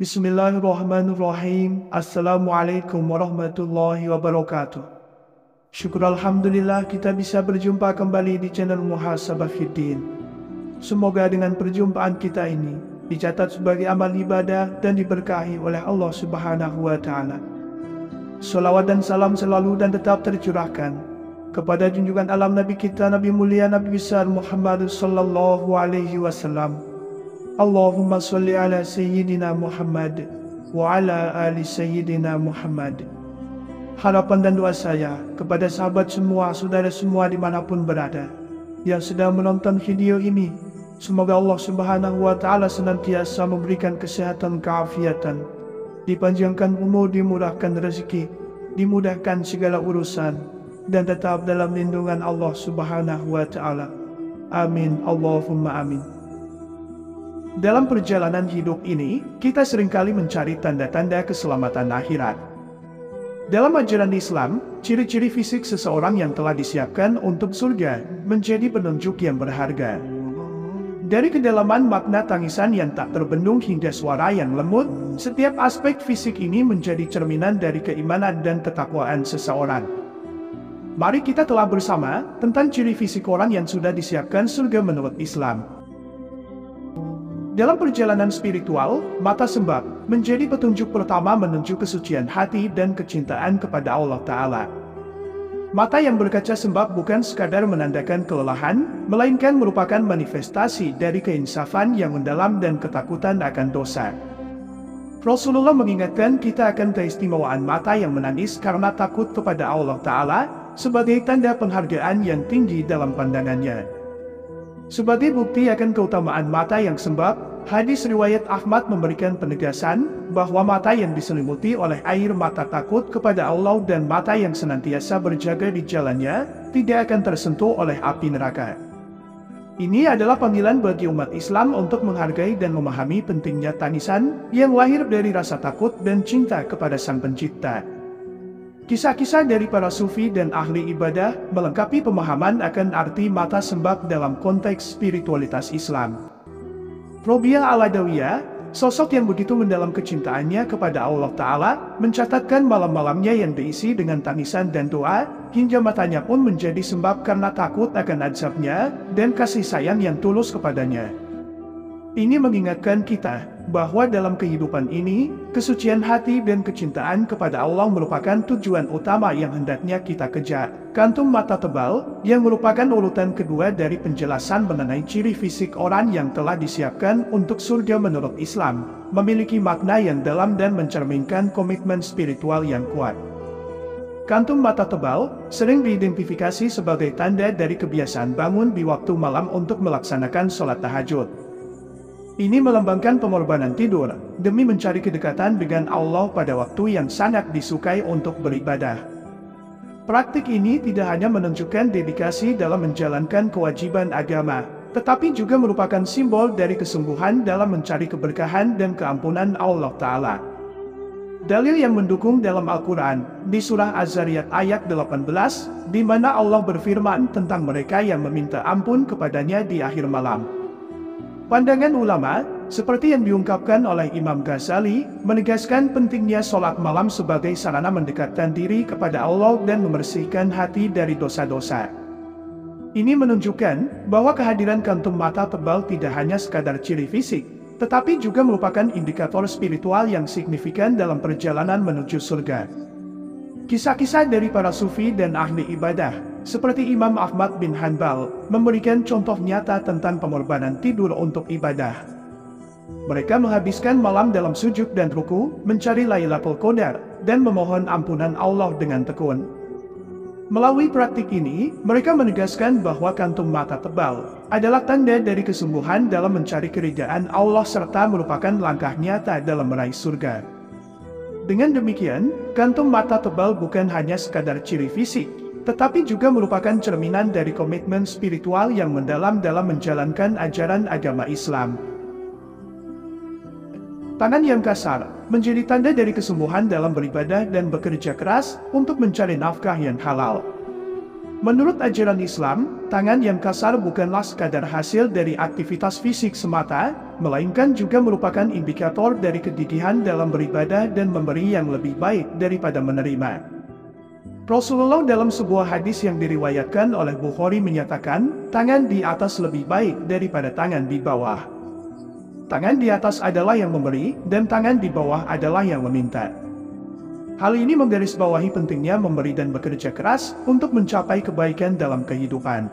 Bismillahirrahmanirrahim. Assalamualaikum warahmatullahi wabarakatuh. Syukur Alhamdulillah kita bisa berjumpa kembali di channel Muhasabah Fiddin. Semoga dengan perjumpaan kita ini dicatat sebagai amal ibadah dan diberkahi oleh Allah Subhanahu wa Ta'ala. Salawat dan salam selalu dan tetap tercurahkan kepada junjungan alam Nabi kita, Nabi mulia, Nabi besar Muhammad sallallahu alaihi wasallam. Allahumma sholli ala Sayyidina Muhammad wa ala ali Sayyidina Muhammad. Harapan dan doa saya kepada sahabat semua, saudara semua dimanapun berada yang sedang menonton video ini, semoga Allah Subhanahu wa Ta'ala senantiasa memberikan kesehatan, keafiatan, dipanjangkan umur, dimurahkan rezeki, dimudahkan segala urusan, dan tetap dalam lindungan Allah Subhanahu wa Ta'ala. Amin, Allahumma amin. Dalam perjalanan hidup ini, kita seringkali mencari tanda-tanda keselamatan akhirat. Dalam ajaran Islam, ciri-ciri fisik seseorang yang telah disiapkan untuk surga menjadi penunjuk yang berharga. Dari kedalaman makna tangisan yang tak terbendung hingga suara yang lembut, setiap aspek fisik ini menjadi cerminan dari keimanan dan ketakwaan seseorang. Mari kita telah bersama tentang ciri fisik orang yang sudah disiapkan surga menurut Islam. Dalam perjalanan spiritual, mata sembab menjadi petunjuk pertama menuju kesucian hati dan kecintaan kepada Allah Ta'ala. Mata yang berkaca sembab bukan sekadar menandakan kelelahan, melainkan merupakan manifestasi dari keinsafan yang mendalam dan ketakutan akan dosa. Rasulullah mengingatkan kita akan keistimewaan mata yang menangis karena takut kepada Allah Ta'ala sebagai tanda penghargaan yang tinggi dalam pandangannya. Sebagai bukti akan keutamaan mata yang sembab, hadis riwayat Ahmad memberikan penegasan bahwa mata yang diselimuti oleh air mata takut kepada Allah dan mata yang senantiasa berjaga di jalannya tidak akan tersentuh oleh api neraka. Ini adalah panggilan bagi umat Islam untuk menghargai dan memahami pentingnya tangisan yang lahir dari rasa takut dan cinta kepada Sang Pencipta. Kisah-kisah dari para sufi dan ahli ibadah melengkapi pemahaman akan arti mata sembab dalam konteks spiritualitas Islam. Robiah Al-Adawiyah, sosok yang begitu mendalam kecintaannya kepada Allah Ta'ala, mencatatkan malam-malamnya yang diisi dengan tangisan dan doa, hingga matanya pun menjadi sembab karena takut akan azabnya dan kasih sayang yang tulus kepadanya. Ini mengingatkan kita bahwa dalam kehidupan ini, kesucian hati dan kecintaan kepada Allah merupakan tujuan utama yang hendaknya kita kejar. Kantung mata tebal, yang merupakan urutan kedua dari penjelasan mengenai ciri fisik orang yang telah disiapkan untuk surga menurut Islam, memiliki makna yang dalam dan mencerminkan komitmen spiritual yang kuat. Kantung mata tebal sering diidentifikasi sebagai tanda dari kebiasaan bangun di waktu malam untuk melaksanakan sholat tahajud. Ini melambangkan pengorbanan tidur demi mencari kedekatan dengan Allah pada waktu yang sangat disukai untuk beribadah. Praktik ini tidak hanya menunjukkan dedikasi dalam menjalankan kewajiban agama, tetapi juga merupakan simbol dari kesungguhan dalam mencari keberkahan dan keampunan Allah Ta'ala. Dalil yang mendukung dalam Al-Quran, di surah Az-Zariyat ayat 18, di mana Allah berfirman tentang mereka yang meminta ampun kepadanya di akhir malam. Pandangan ulama, seperti yang diungkapkan oleh Imam Ghazali, menegaskan pentingnya sholat malam sebagai sarana mendekatkan diri kepada Allah dan membersihkan hati dari dosa-dosa. Ini menunjukkan bahwa kehadiran kantung mata tebal tidak hanya sekadar ciri fisik, tetapi juga merupakan indikator spiritual yang signifikan dalam perjalanan menuju surga. Kisah-kisah dari para sufi dan ahli ibadah, seperti Imam Ahmad bin Hanbal, memberikan contoh nyata tentang pengorbanan tidur untuk ibadah. Mereka menghabiskan malam dalam sujud dan ruku, mencari Lailatul Qadar, dan memohon ampunan Allah dengan tekun. Melalui praktik ini, mereka menegaskan bahwa kantung mata tebal adalah tanda dari kesungguhan dalam mencari keridhaan Allah serta merupakan langkah nyata dalam meraih surga. Dengan demikian, kantung mata tebal bukan hanya sekadar ciri fisik, tetapi juga merupakan cerminan dari komitmen spiritual yang mendalam dalam menjalankan ajaran agama Islam. Tangan yang kasar menjadi tanda dari kesungguhan dalam beribadah dan bekerja keras untuk mencari nafkah yang halal. Menurut ajaran Islam, tangan yang kasar bukanlah sekadar hasil dari aktivitas fisik semata, melainkan juga merupakan indikator dari kegigihan dalam beribadah dan memberi yang lebih baik daripada menerima. Rasulullah dalam sebuah hadis yang diriwayatkan oleh Bukhari menyatakan, tangan di atas lebih baik daripada tangan di bawah. Tangan di atas adalah yang memberi, dan tangan di bawah adalah yang meminta. Hal ini menggarisbawahi pentingnya memberi dan bekerja keras untuk mencapai kebaikan dalam kehidupan.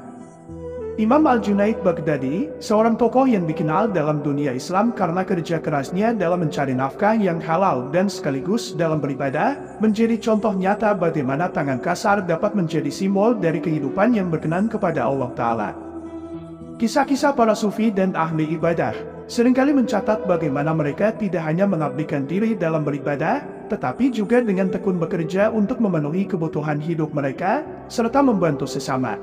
Imam Al-Junaid Baghdadi, seorang tokoh yang dikenal dalam dunia Islam karena kerja kerasnya dalam mencari nafkah yang halal dan sekaligus dalam beribadah, menjadi contoh nyata bagaimana tangan kasar dapat menjadi simbol dari kehidupan yang berkenan kepada Allah Ta'ala. Kisah-kisah para sufi dan ahli ibadah seringkali mencatat bagaimana mereka tidak hanya mengabdikan diri dalam beribadah, tetapi juga dengan tekun bekerja untuk memenuhi kebutuhan hidup mereka, serta membantu sesama.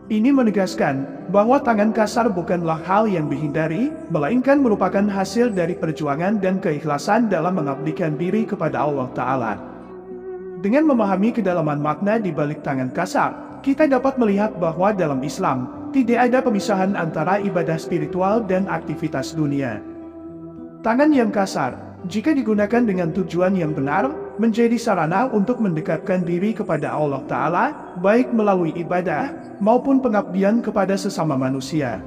Ini menegaskan bahwa tangan kasar bukanlah hal yang dihindari, melainkan merupakan hasil dari perjuangan dan keikhlasan dalam mengabdikan diri kepada Allah Ta'ala. Dengan memahami kedalaman makna di balik tangan kasar, kita dapat melihat bahwa dalam Islam, tidak ada pemisahan antara ibadah spiritual dan aktivitas dunia. Tangan yang kasar, jika digunakan dengan tujuan yang benar, menjadi sarana untuk mendekatkan diri kepada Allah Ta'ala, baik melalui ibadah, maupun pengabdian kepada sesama manusia.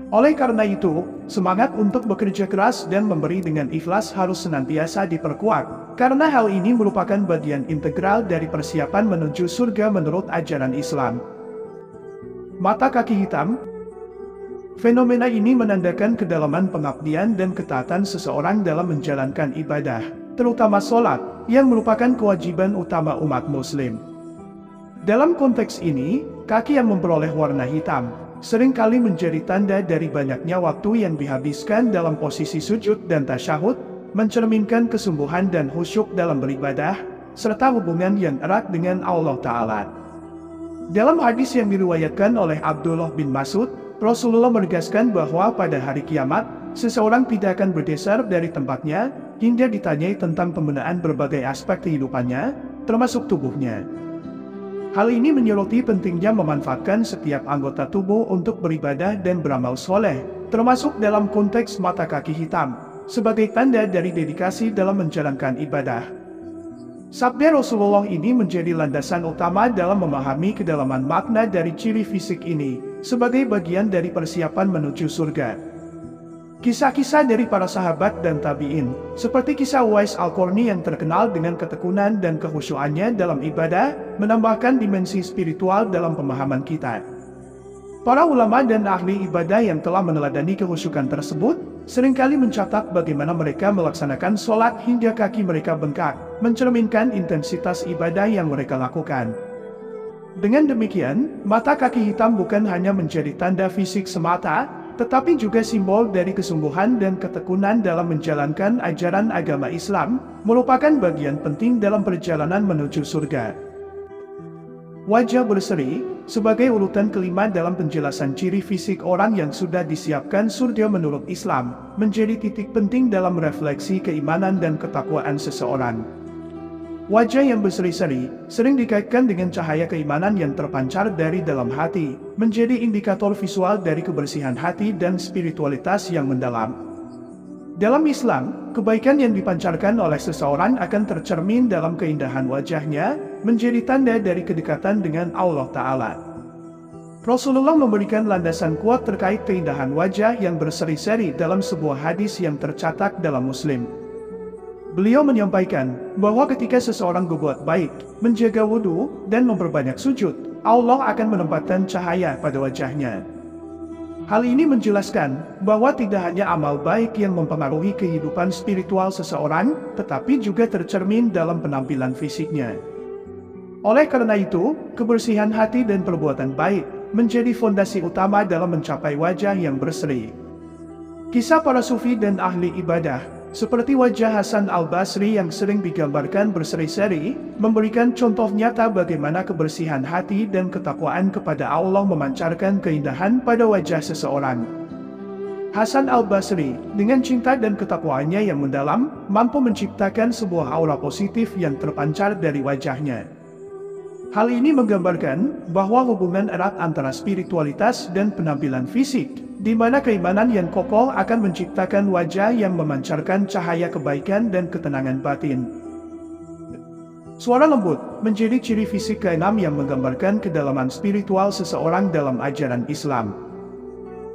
Oleh karena itu, semangat untuk bekerja keras dan memberi dengan ikhlas harus senantiasa diperkuat, karena hal ini merupakan bagian integral dari persiapan menuju surga menurut ajaran Islam. Mata kaki hitam. Fenomena ini menandakan kedalaman pengabdian dan ketaatan seseorang dalam menjalankan ibadah, terutama sholat, yang merupakan kewajiban utama umat muslim. Dalam konteks ini, kaki yang memperoleh warna hitam, seringkali menjadi tanda dari banyaknya waktu yang dihabiskan dalam posisi sujud dan tasyahud, mencerminkan kesungguhan dan khusyuk dalam beribadah, serta hubungan yang erat dengan Allah Ta'ala. Dalam hadis yang diriwayatkan oleh Abdullah bin Mas'ud, Rasulullah menegaskan bahwa pada hari kiamat, seseorang tidak akan bergeser dari tempatnya, hingga ditanyai tentang pembenahan berbagai aspek kehidupannya, termasuk tubuhnya. Hal ini menyoroti pentingnya memanfaatkan setiap anggota tubuh untuk beribadah dan beramal soleh, termasuk dalam konteks mata kaki hitam, sebagai tanda dari dedikasi dalam menjalankan ibadah. Sabda Rasulullah ini menjadi landasan utama dalam memahami kedalaman makna dari ciri fisik ini, sebagai bagian dari persiapan menuju surga. Kisah-kisah dari para sahabat dan tabi'in, seperti kisah Uwais Al-Qarni yang terkenal dengan ketekunan dan kekhusyuannya dalam ibadah, menambahkan dimensi spiritual dalam pemahaman kita. Para ulama dan ahli ibadah yang telah meneladani kekhusyukan tersebut, seringkali mencatat bagaimana mereka melaksanakan sholat hingga kaki mereka bengkak, mencerminkan intensitas ibadah yang mereka lakukan. Dengan demikian, mata kaki hitam bukan hanya menjadi tanda fisik semata, tetapi juga simbol dari kesungguhan dan ketekunan dalam menjalankan ajaran agama Islam, merupakan bagian penting dalam perjalanan menuju surga. Wajah berseri, sebagai urutan kelima dalam penjelasan ciri fisik orang yang sudah disiapkan surga menurut Islam, menjadi titik penting dalam refleksi keimanan dan ketakwaan seseorang. Wajah yang berseri-seri, sering dikaitkan dengan cahaya keimanan yang terpancar dari dalam hati, menjadi indikator visual dari kebersihan hati dan spiritualitas yang mendalam. Dalam Islam, kebaikan yang dipancarkan oleh seseorang akan tercermin dalam keindahan wajahnya, menjadi tanda dari kedekatan dengan Allah Ta'ala. Rasulullah memberikan landasan kuat terkait keindahan wajah yang berseri-seri dalam sebuah hadis yang tercatat dalam Muslim. Beliau menyampaikan bahwa ketika seseorang berbuat baik, menjaga wudhu, dan memperbanyak sujud, Allah akan menempatkan cahaya pada wajahnya. Hal ini menjelaskan bahwa tidak hanya amal baik yang mempengaruhi kehidupan spiritual seseorang, tetapi juga tercermin dalam penampilan fisiknya. Oleh karena itu, kebersihan hati dan perbuatan baik menjadi fondasi utama dalam mencapai wajah yang berseri. Kisah para sufi dan ahli ibadah seperti wajah Hasan al-Basri yang sering digambarkan berseri-seri, memberikan contoh nyata bagaimana kebersihan hati dan ketakwaan kepada Allah memancarkan keindahan pada wajah seseorang. Hasan al-Basri, dengan cinta dan ketakwaannya yang mendalam, mampu menciptakan sebuah aura positif yang terpancar dari wajahnya. Hal ini menggambarkan bahwa hubungan erat antara spiritualitas dan penampilan fisik, di mana keimanan yang kokoh akan menciptakan wajah yang memancarkan cahaya kebaikan dan ketenangan batin. Suara lembut menjadi ciri fisik keenam yang menggambarkan kedalaman spiritual seseorang dalam ajaran Islam.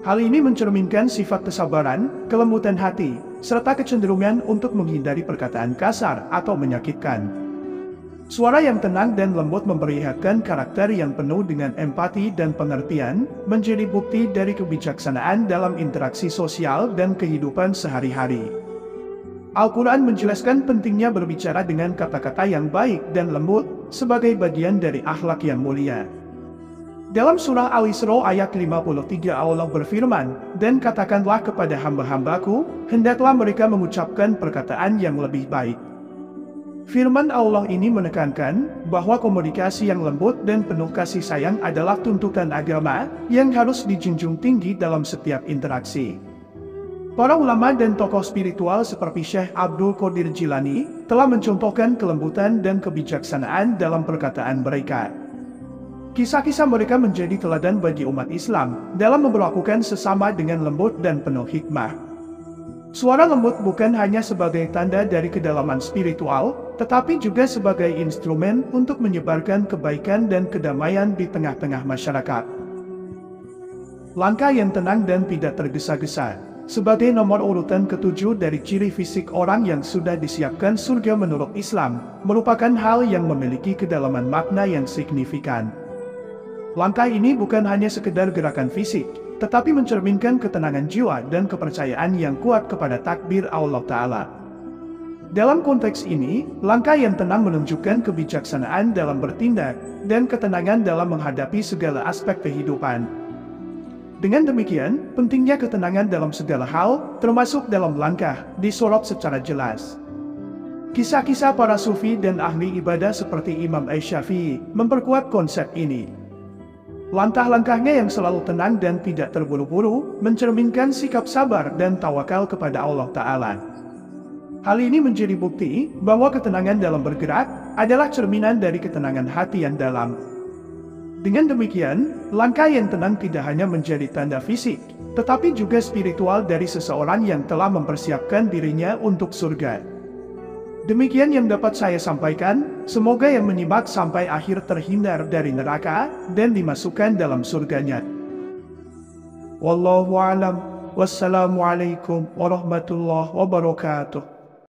Hal ini mencerminkan sifat kesabaran, kelembutan hati, serta kecenderungan untuk menghindari perkataan kasar atau menyakitkan. Suara yang tenang dan lembut memperlihatkan karakter yang penuh dengan empati dan pengertian, menjadi bukti dari kebijaksanaan dalam interaksi sosial dan kehidupan sehari-hari. Al-Quran menjelaskan pentingnya berbicara dengan kata-kata yang baik dan lembut, sebagai bagian dari akhlak yang mulia. Dalam surah Al-Isra ayat 53 Allah berfirman, "Dan katakanlah kepada hamba-hambaku, hendaklah mereka mengucapkan perkataan yang lebih baik." Firman Allah ini menekankan bahwa komunikasi yang lembut dan penuh kasih sayang adalah tuntutan agama yang harus dijunjung tinggi dalam setiap interaksi. Para ulama dan tokoh spiritual seperti Syekh Abdul Qadir Jilani telah mencontohkan kelembutan dan kebijaksanaan dalam perkataan mereka. Kisah-kisah mereka menjadi teladan bagi umat Islam dalam memperlakukan sesama dengan lembut dan penuh hikmah. Suara lembut bukan hanya sebagai tanda dari kedalaman spiritual, tetapi juga sebagai instrumen untuk menyebarkan kebaikan dan kedamaian di tengah-tengah masyarakat. Langkah yang tenang dan tidak tergesa-gesa, sebagai nomor urutan ketujuh dari ciri fisik orang yang sudah disiapkan surga menurut Islam, merupakan hal yang memiliki kedalaman makna yang signifikan. Langkah ini bukan hanya sekedar gerakan fisik, tetapi mencerminkan ketenangan jiwa dan kepercayaan yang kuat kepada takdir Allah Ta'ala. Dalam konteks ini, langkah yang tenang menunjukkan kebijaksanaan dalam bertindak, dan ketenangan dalam menghadapi segala aspek kehidupan. Dengan demikian, pentingnya ketenangan dalam segala hal, termasuk dalam langkah, disorot secara jelas. Kisah-kisah para sufi dan ahli ibadah seperti Imam Asy-Syafi'i memperkuat konsep ini. Langkah-langkahnya yang selalu tenang dan tidak terburu-buru, mencerminkan sikap sabar dan tawakal kepada Allah Ta'ala. Hal ini menjadi bukti bahwa ketenangan dalam bergerak adalah cerminan dari ketenangan hati yang dalam. Dengan demikian, langkah yang tenang tidak hanya menjadi tanda fisik, tetapi juga spiritual dari seseorang yang telah mempersiapkan dirinya untuk surga. Demikian yang dapat saya sampaikan, semoga yang menyimak sampai akhir terhindar dari neraka, dan dimasukkan dalam surganya. Wallahu a'lam. Wassalamualaikum warahmatullahi wabarakatuh.